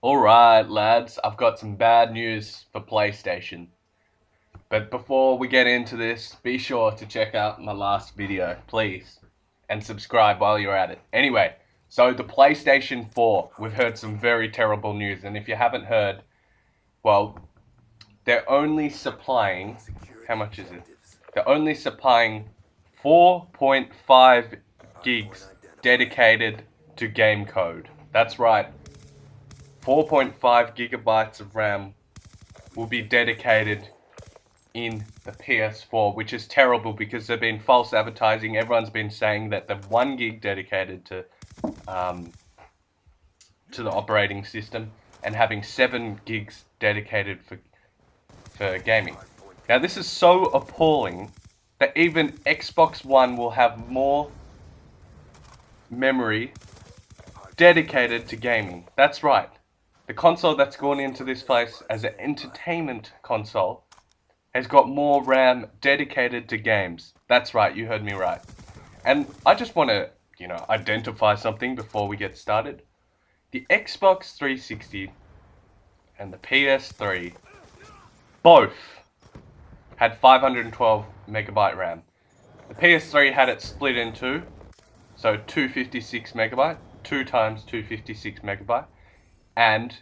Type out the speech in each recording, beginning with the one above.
Alright lads, I've got some bad news for PlayStation. But before we get into this, be sure to check out my last video, please. And subscribe while you're at it. Anyway, so the PlayStation 4, we've heard some very terrible news. And if you haven't heard, well, they're only supplying, how much is it? They're only supplying 4.5 gigs dedicated to game code. That's right. 4.5 gigabytes of RAM will be dedicated in the PS4, which is terrible because there's been false advertising. Everyone's been saying that the 1 gig dedicated to the operating system and having 7 gigs dedicated for gaming. Now this is so appalling that even Xbox One will have more memory dedicated to gaming. That's right. The console that's gone into this place as an entertainment console has got more RAM dedicated to games. That's right, you heard me right. And I just want to, identify something before we get started. The Xbox 360 and the PS3 both had 512 megabyte RAM. The PS3 had it split in two, so 256 megabyte, 2 times 256 megabyte. And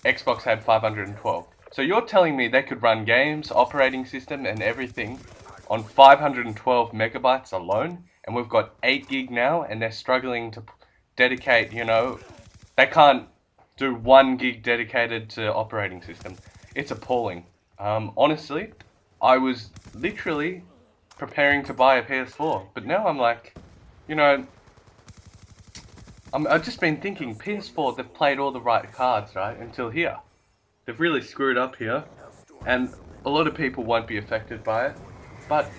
Xbox had 512. So you're telling me they could run games, operating system, and everything on 512 megabytes alone? And we've got 8 gig now, and they're struggling to dedicate, they can't do 1 gig dedicated to operating system. It's appalling. Honestly, I was literally preparing to buy a PS4, but now I'm like, I've just been thinking, PS4, they've played all the right cards, right, until here. They've really screwed up here, and a lot of people won't be affected by it. But,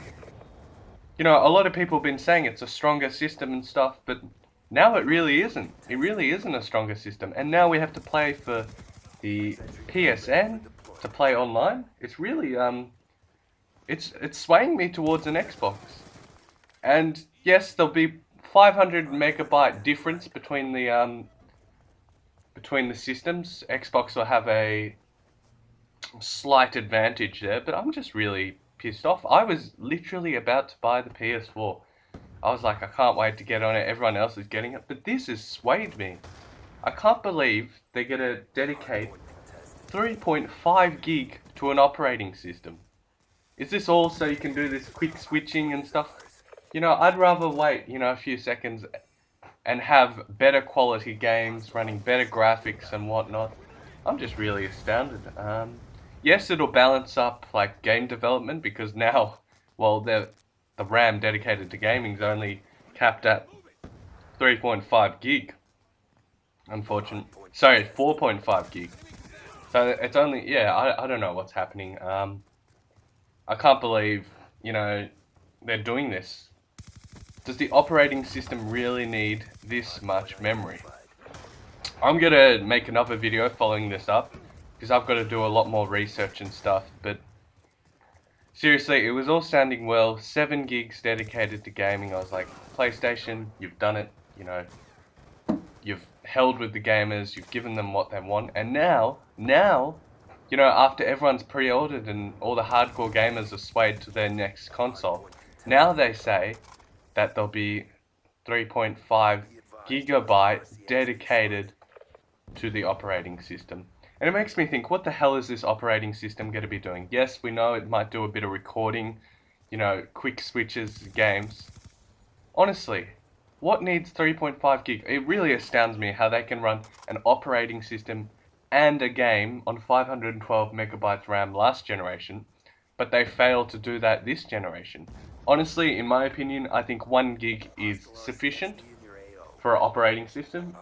a lot of people have been saying it's a stronger system and stuff, but now it really isn't. It really isn't a stronger system. And now we have to play for the PSN to play online. It's really, it's swaying me towards an Xbox. And yes, there'll be 500 megabyte difference between the systems. Xbox will have a slight advantage there, but I'm just really pissed off. I was literally about to buy the PS4. I was like, I can't wait to get on it. Everyone else is getting it, but this has swayed me. I can't believe they're gonna dedicate 3.5 gig to an operating system. Is this all so you can do this quick switching and stuff? I'd rather wait, a few seconds and have better quality games, running better graphics and whatnot. I'm just really astounded. Yes, it'll balance up like game development because now, well, the RAM dedicated to gaming is only capped at 3.5 gig. Unfortunately, sorry, 4.5 gig. So it's only, I don't know what's happening. I can't believe, they're doing this. Does the operating system really need this much memory? I'm gonna make another video following this up because I've got to do a lot more research and stuff, but seriously, it was all sounding well. 7 gigs dedicated to gaming. I was like, PlayStation, you've done it, you've held with the gamers, you've given them what they want, and now, after everyone's pre-ordered and all the hardcore gamers are swayed to their next console, now they say that there'll be 3.5 gigabyte dedicated to the operating system. And it makes me think, what the hell is this operating system going to be doing? Yes, we know it might do a bit of recording, quick switches, games. Honestly, what needs 3.5 gig? It really astounds me how they can run an operating system and a game on 512 megabytes RAM last generation, but they failed to do that this generation. Honestly, in my opinion, I think 1 gig is sufficient for an operating system,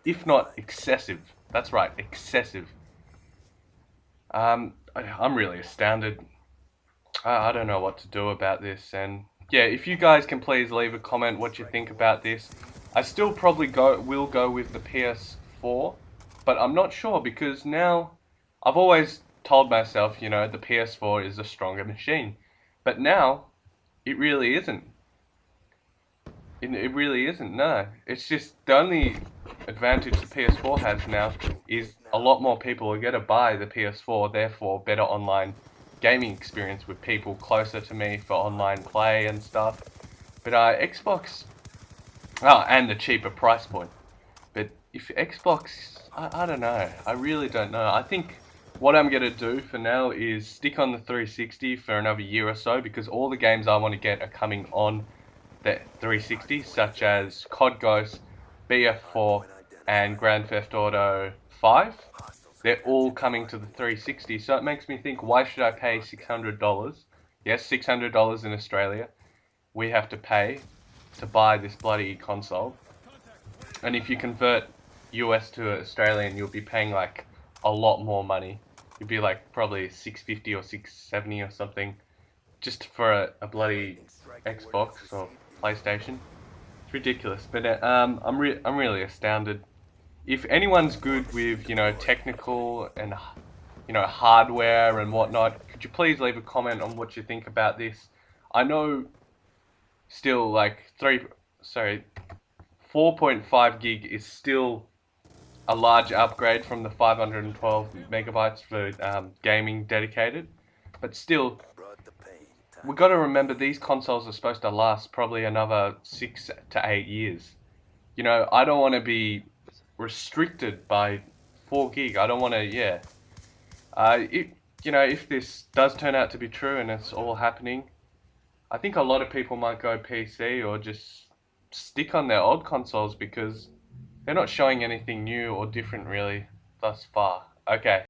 if not excessive. That's right, excessive. I'm really astounded. I don't know what to do about this, and yeah, if you guys can please leave a comment what you think about this. I still probably will go with the PS4, but I'm not sure because now I've always told myself, the PS4 is a stronger machine, but now it really isn't. It really isn't, no. It's just the only advantage the PS4 has now is a lot more people are going to buy the PS4, therefore better online gaming experience with people closer to me for online play and stuff. But Xbox, and the cheaper price point. But if Xbox, I don't know. I really don't know. I think what I'm going to do for now is stick on the 360 for another year or so, because all the games I want to get are coming on the 360, such as COD Ghost, BF4, and Grand Theft Auto 5. They're all coming to the 360, so it makes me think, why should I pay $600? Yes, $600 in Australia. We have to pay to buy this bloody console. And if you convert US to Australian, you'll be paying like a lot more money. You'd be like probably 650 or 670 or something just for a bloody Xbox or PlayStation. It's ridiculous, but I'm really astounded. If anyone's good with technical and hardware and whatnot, could you please leave a comment on what you think about this? I know still like 4.5 gig is still a large upgrade from the 512 megabytes for gaming dedicated, but still, we got to remember these consoles are supposed to last probably another 6 to 8 years. I don't want to be restricted by 4 gig. I don't want to, yeah. If this does turn out to be true and it's all happening, I think a lot of people might go PC or just stick on their old consoles because they're not showing anything new or different really thus far. Okay.